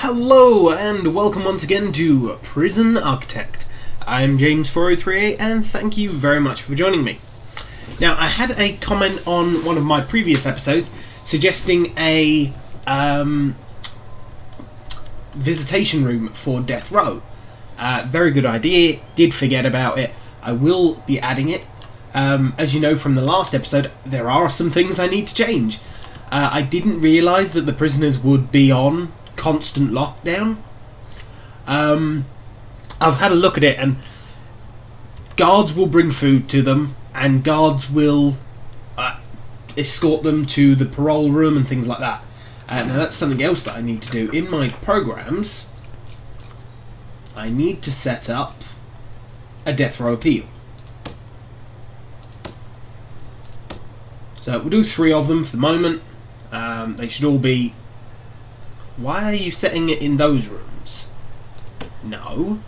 Hello and welcome once again to Prison Architect. I'm James403A and thank you very much for joining me. Now, I had a comment on one of my previous episodes suggesting a visitation room for death row. Very good idea, did forget about it. I will be adding it. As you know from the last episode, there are some things I need to change. I didn't realise that the prisoners would be on constant lockdown. I've had a look at it, and guards will bring food to them, and guards will escort them to the parole room and things like that. Now that's something else that I need to do. In my programs, I need to set up a death row appeal. So we'll do 3 of them for the moment. They should all be... Why are you setting it in those rooms? No.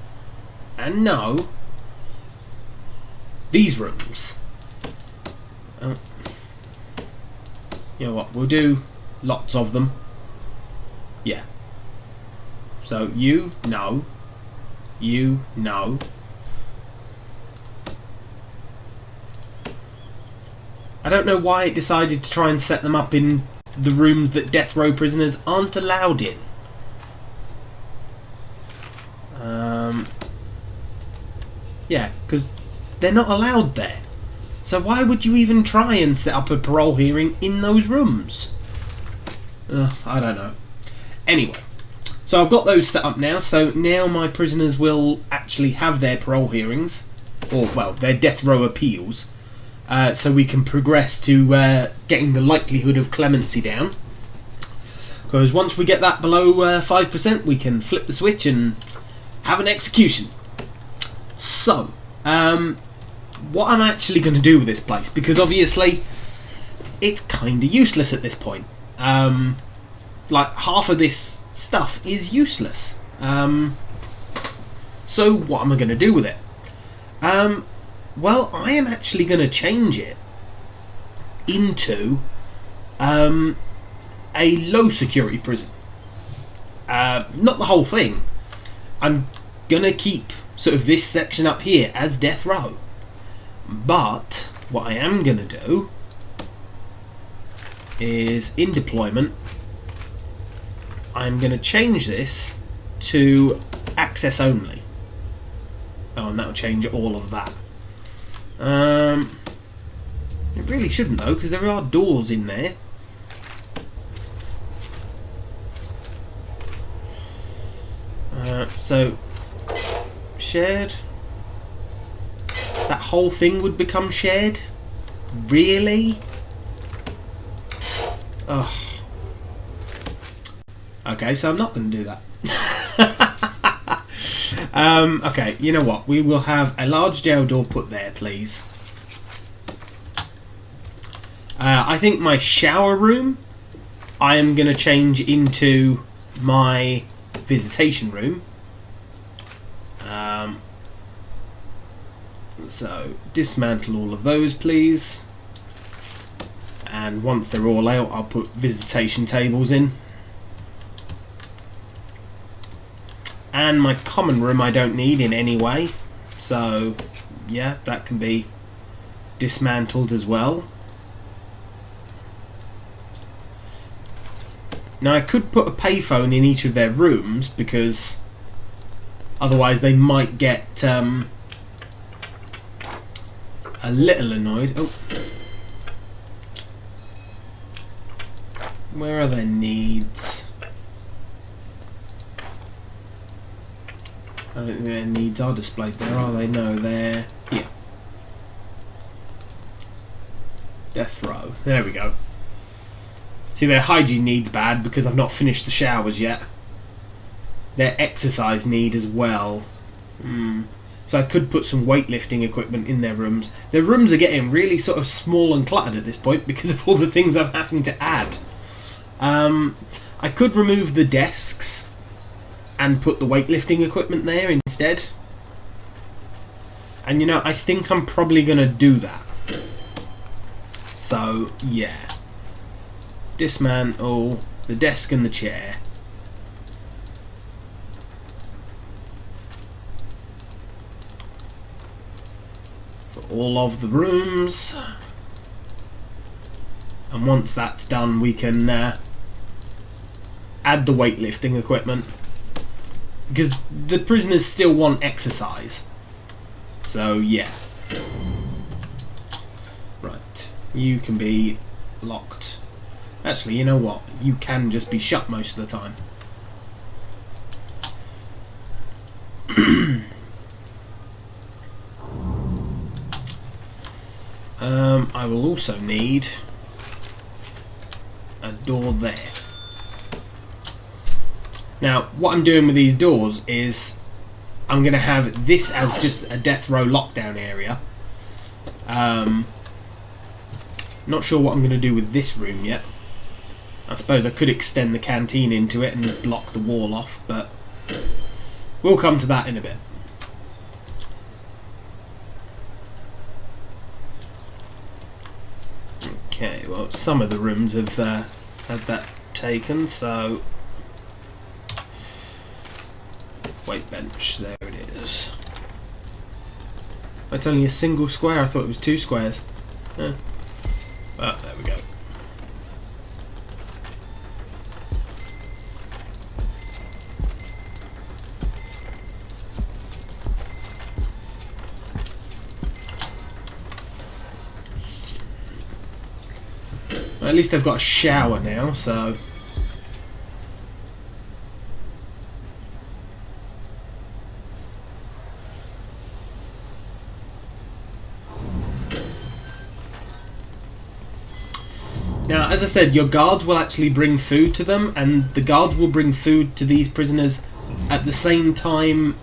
And no. These rooms. You know what, we'll do lots of them. Yeah. So you, no. You, no. I don't know why it decided to try and set them up in the rooms that death row prisoners aren't allowed in. Yeah, because they're not allowed there. So why would you even try and set up a parole hearing in those rooms? I don't know. Anyway, so I've got those set up now, so now my prisoners will actually have their parole hearings, or, well, their death row appeals, so we can progress to getting the likelihood of clemency down. Because once we get that below 5%, we can flip the switch and have an execution. So, what I'm actually going to do with this place, because obviously it's kind of useless at this point. Like, half of this stuff is useless. So what am I going to do with it? Well, I am actually going to change it into a low security prison. Not the whole thing. I'm going to keep sort of this section up here as death row. But what I am going to do is, in deployment, I'm going to change this to access only. Oh, and that'll change all of that. It really shouldn't though, because there are doors in there. So shared. That whole thing would become shared? Really? Ugh. Okay, so I'm not going to do that. Okay, you know what? We will have a large jail door put there, please. I think my shower room I am going to change into my visitation room. So dismantle all of those, please. And once they're all out, I'll put visitation tables in. And my common room I don't need in any way, so yeah, that can be dismantled as well. Now I could put a payphone in each of their rooms, because otherwise they might get a little annoyed. Oh, where are their needs? I don't think their needs are displayed there, are they? No, they're here. Death row. There we go. See, their hygiene needs bad because I've not finished the showers yet. Their exercise need as well. So I could put some weightlifting equipment in their rooms. Their rooms are getting really sort of small and cluttered at this point because of all the things I'm having to add. I could remove the desks and put the weightlifting equipment there instead. And you know, I think I'm probably going to do that. So, yeah. Dismantle the desk and the chair. for all of the rooms. And once that's done, we can add the weightlifting equipment, because the prisoners still want exercise. So yeah. Right, you can be locked. Actually, you know what? You can just be shut most of the time. I will also need a door there. Now, what I'm doing with these doors is I'm going to have this as just a death row lockdown area. Not sure what I'm going to do with this room yet. I suppose I could extend the canteen into it and block the wall off, but we'll come to that in a bit. Okay, well, some of the rooms have had that taken, so weight bench, there it is. It's only a single square, I thought it was 2 squares. Well, there we go. Well, at least I've got a shower now, so now, as I said, your guards will actually bring food to them, and the guards will bring food to these prisoners at the same time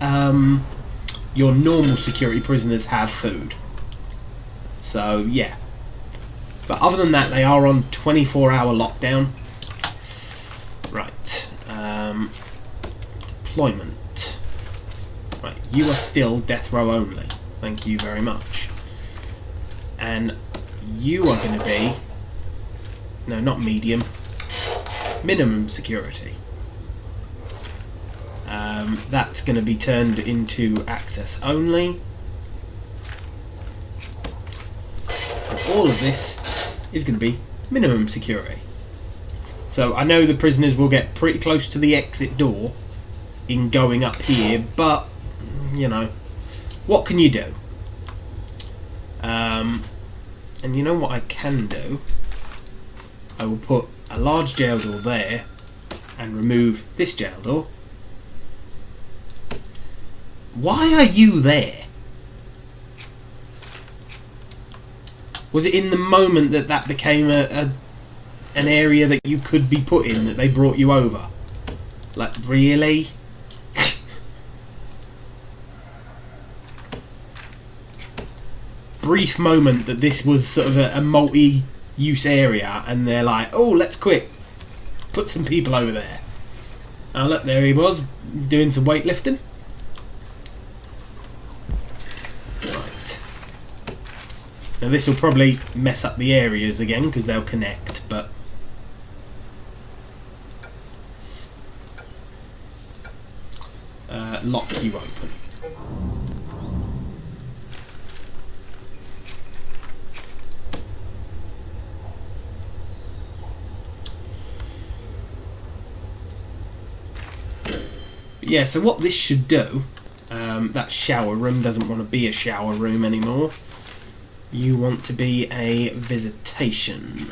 your normal security prisoners have food. So, yeah. But other than that, they are on 24-hour lockdown. Right. Deployment. Right, you are still death row only. Thank you very much. And you are going to be... no, not medium. Minimum security. That's going to be turned into access only. And all of this is going to be minimum security. So I know the prisoners will get pretty close to the exit door in going up here, but, you know, what can you do? And you know what I can do? I will put a large jail door there and remove this jail door. Why are you there? Was it in the moment that that became an area that you could be put in that they brought you over? Like, really? Brief moment that this was sort of a multi-use area, and they're like, oh, let's quick put some people over there. Oh, look, there he was doing some weightlifting. Right. Now this will probably mess up the areas again because they'll connect, but lock you open. Yeah, so what this should do, that shower room doesn't want to be a shower room anymore. You want to be a visitation.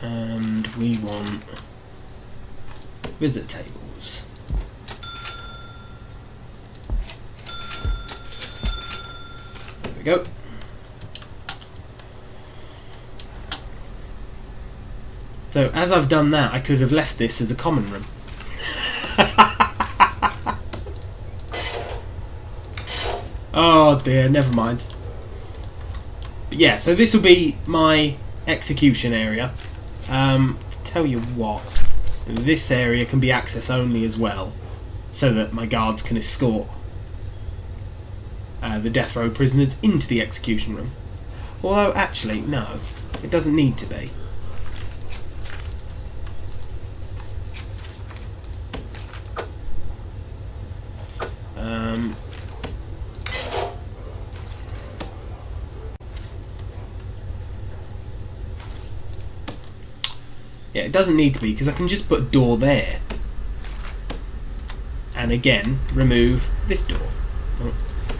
And we want visit tables. There we go. So, as I've done that, I could have left this as a common room. Oh dear, never mind. But yeah, so this will be my execution area. To tell you what, this area can be access only as well, so that my guards can escort the death row prisoners into the execution room. Although, actually, no, it doesn't need to be. Yeah, it doesn't need to be, because I can just put a door there. And again, remove this door.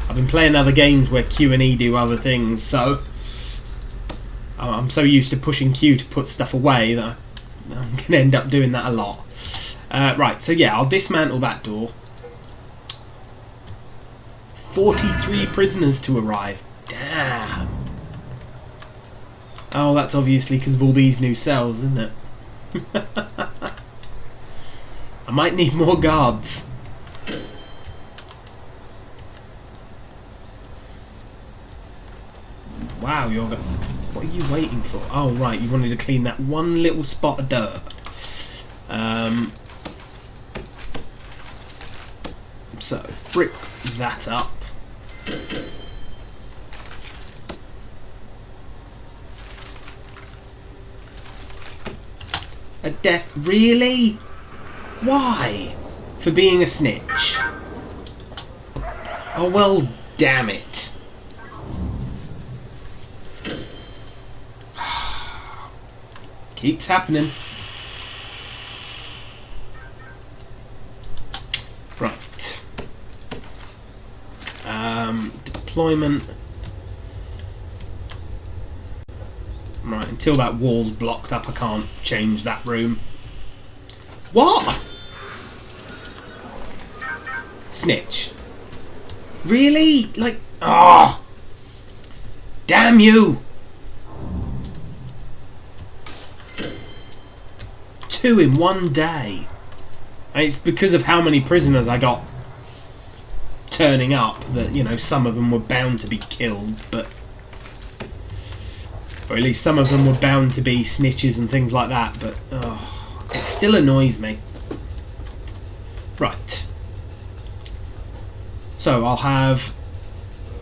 I've been playing other games where Q and E do other things, so I'm so used to pushing Q to put stuff away that I'm going to end up doing that a lot. Right, so yeah, I'll dismantle that door. 43 prisoners to arrive. Damn. Oh, that's obviously because of all these new cells, isn't it? I might need more guards. Wow, what are you waiting for? Oh, right, you wanted to clean that one little spot of dirt. So, brick that up. A death? Really? Why? For being a snitch? Oh, well, damn it. Keeps happening. Right. Deployment. Right, until that wall's blocked up, I can't change that room. What? Snitch. Really? Like, ah! Oh, damn you! 2 in one day. And it's because of how many prisoners I got turning up that, you know, some of them were bound to be killed, but... Or at least some of them were bound to be snitches and things like that, but... Oh, it still annoys me. Right. So I'll have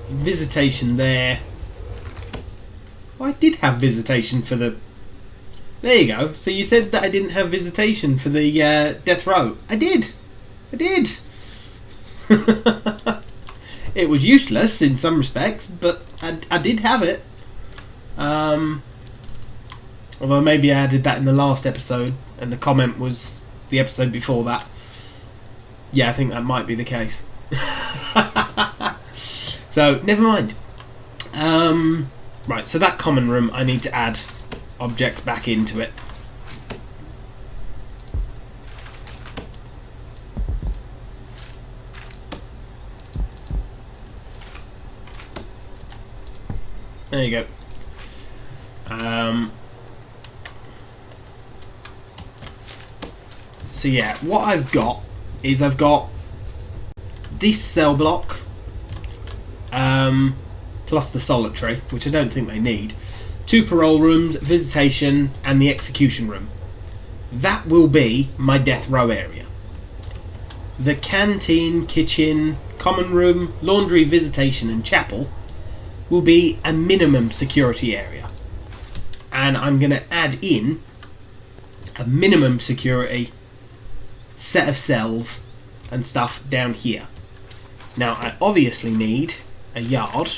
visitation there. Oh, I did have visitation for the... There you go. So you said that I didn't have visitation for the death row. I did. I did. It was useless in some respects, but I did have it. Although maybe I added that in the last episode, and the comment was the episode before that. Yeah, I think that might be the case. So, never mind. Right, so that common room, I need to add objects back into it. There you go. So yeah, what I've got is I've got this cell block plus the solitary, which I don't think they need. 2 parole rooms, visitation, and the execution room. That will be my death row area. The canteen, kitchen, common room, laundry, visitation, and chapel will be a minimum security area. And I'm going to add in a minimum security set of cells and stuff down here. Now, I obviously need a yard.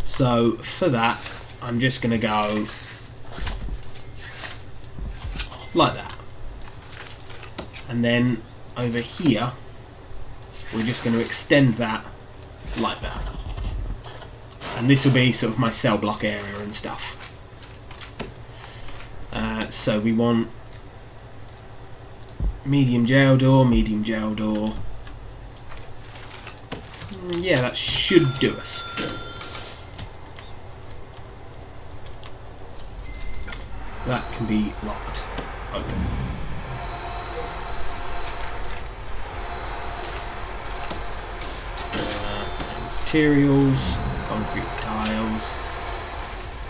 So for that, I'm just going to go like that. And then over here, we're just going to extend that like that. And this will be sort of my cell block area and stuff. So we want medium jail door, medium jail door. Yeah, that should do us. That can be locked open. Materials, concrete tiles.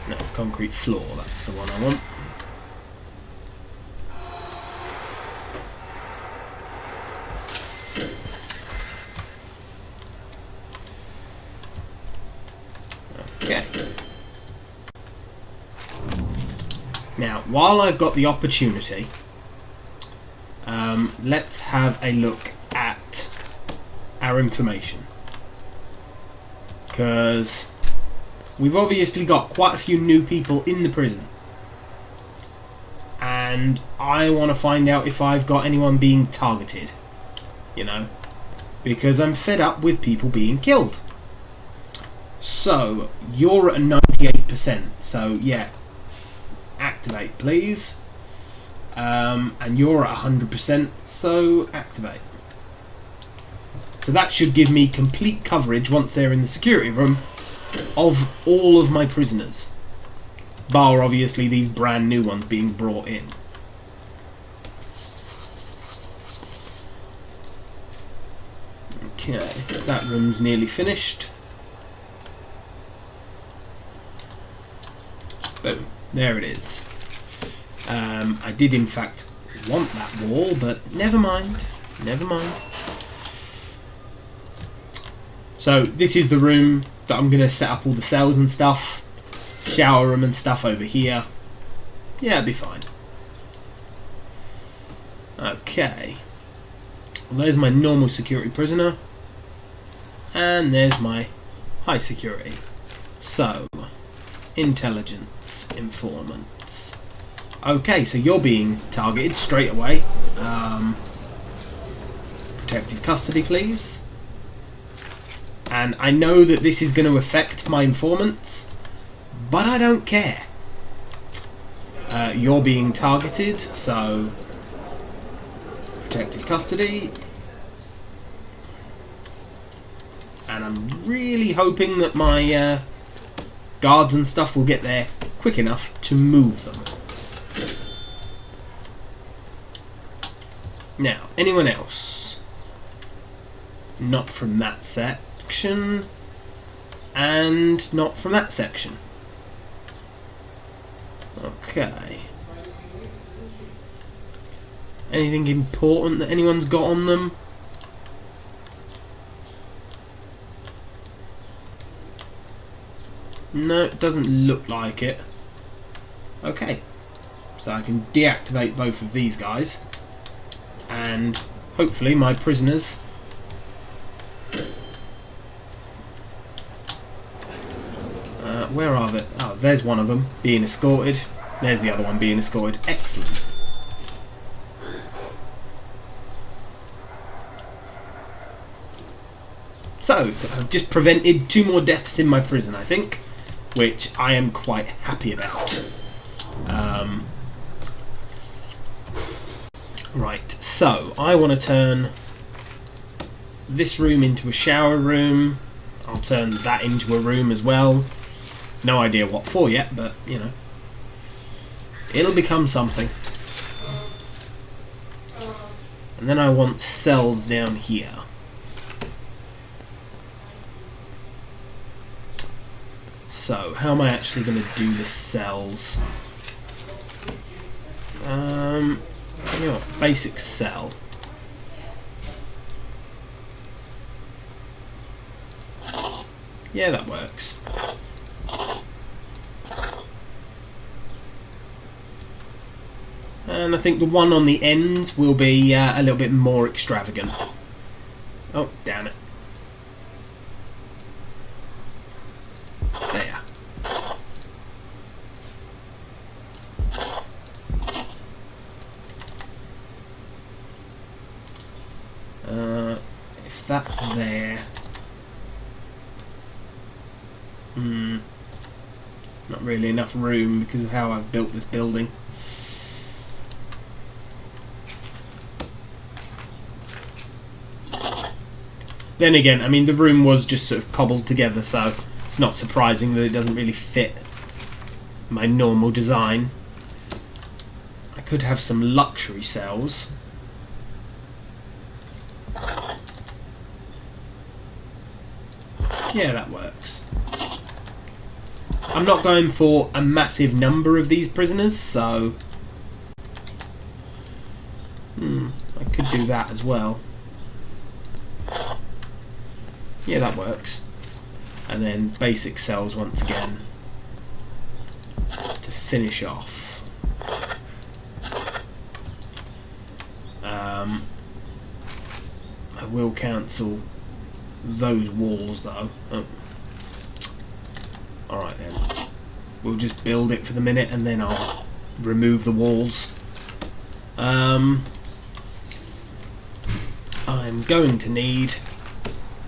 No, concrete floor, that's the one I want. Okay. Now, while I've got the opportunity, let's have a look at our information. Because we've obviously got quite a few new people in the prison. And I want to find out if I've got anyone being targeted. You know? Because I'm fed up with people being killed. So, you're at a 98%. So, yeah. Activate, please. And you're at 100%. So, activate. So that should give me complete coverage once they're in the security room of all of my prisoners. Bar, obviously, these brand new ones being brought in. Okay, that room's nearly finished. Boom, there it is. I did in fact want that wall, but never mind, never mind. So this is the room that I'm going to set up all the cells and stuff. Shower room and stuff over here. Yeah, it'll be fine. Okay. Well, there's my normal security prisoner. And there's my high security. So, intelligence informants. Okay, so you're being targeted straight away. Protective custody, please. And I know that this is going to affect my informants, but I don't care. You're being targeted, so protective custody. And I'm really hoping that my guards and stuff will get there quick enough to move them. Now, anyone else? Not from that section. And not from that section. Okay. Anything important that anyone's got on them? No, it doesn't look like it. Okay. So I can deactivate both of these guys. And hopefully my prisoners where are they? Oh, there's one of them being escorted. There's the other one being escorted. Excellent. So, I've just prevented 2 more deaths in my prison, I think, which I am quite happy about. Right, so I want to turn this room into a shower room. I'll turn that into a room as well. No idea what for yet, but, you know, it'll become something. And then I want cells down here. So, how am I actually going to do the cells? You know what, basic cell. Yeah, that works. And I think the one on the end will be a little bit more extravagant. Oh, damn it. There. If that's there... not really enough room because of how I've built this building. Then again, I mean, the room was just sort of cobbled together, so it's not surprising that it doesn't really fit my normal design. I could have some luxury cells. Yeah, that works. I'm not going for a massive number of these prisoners, so I could do that as well. Yeah, that works. And then basic cells once again to finish off. I will cancel those walls though. Oh. Alright then. We'll just build it for the minute and then I'll remove the walls. I'm going to need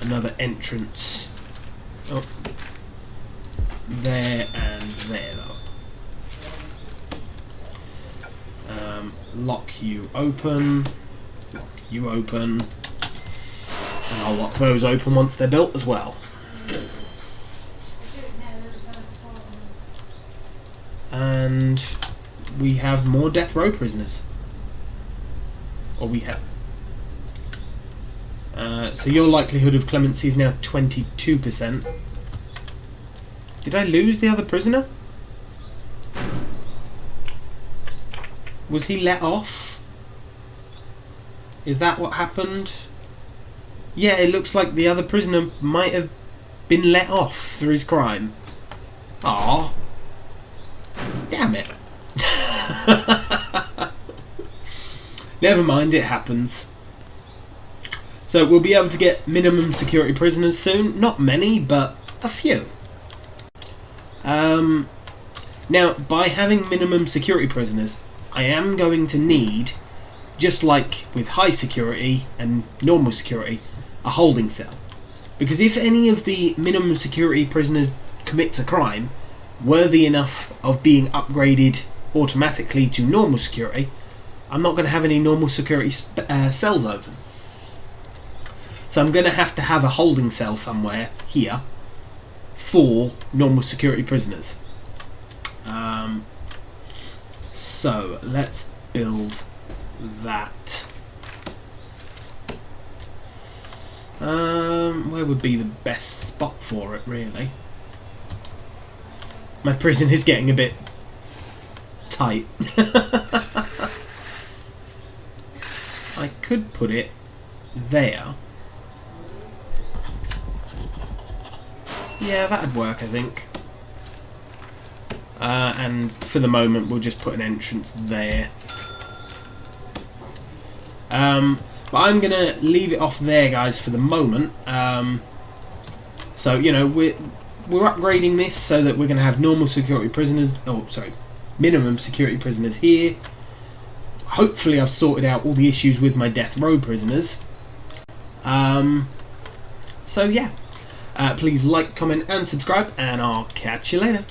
another entrance. Oh. There and there though. Lock you open. Lock you open. And I'll lock those open once they're built as well. And we have more death row prisoners. Or we have. So your likelihood of clemency is now 22%. Did I lose the other prisoner? Was he let off? Is that what happened? Yeah, it looks like the other prisoner might have been let off for his crime. Aww. Damn it. Never mind, it happens. So we'll be able to get minimum security prisoners soon. Not many, but a few. Now, by having minimum security prisoners, I am going to need, just like with high security and normal security, a holding cell. Because if any of the minimum security prisoners commits a crime worthy enough of being upgraded automatically to normal security, I'm not going to have any normal security cells open. So I'm going to have a holding cell somewhere here for normal security prisoners. So let's build that. Where would be the best spot for it, really? My prison is getting a bit tight. I could put it there. Yeah, that'd work, I think. And for the moment, we'll just put an entrance there. But I'm gonna leave it off there, guys, for the moment. So you know, we're upgrading this so that we're gonna have normal security prisoners. Oh, sorry, minimum security prisoners here. Hopefully, I've sorted out all the issues with my death row prisoners. So yeah, please like, comment, and subscribe, and I'll catch you later.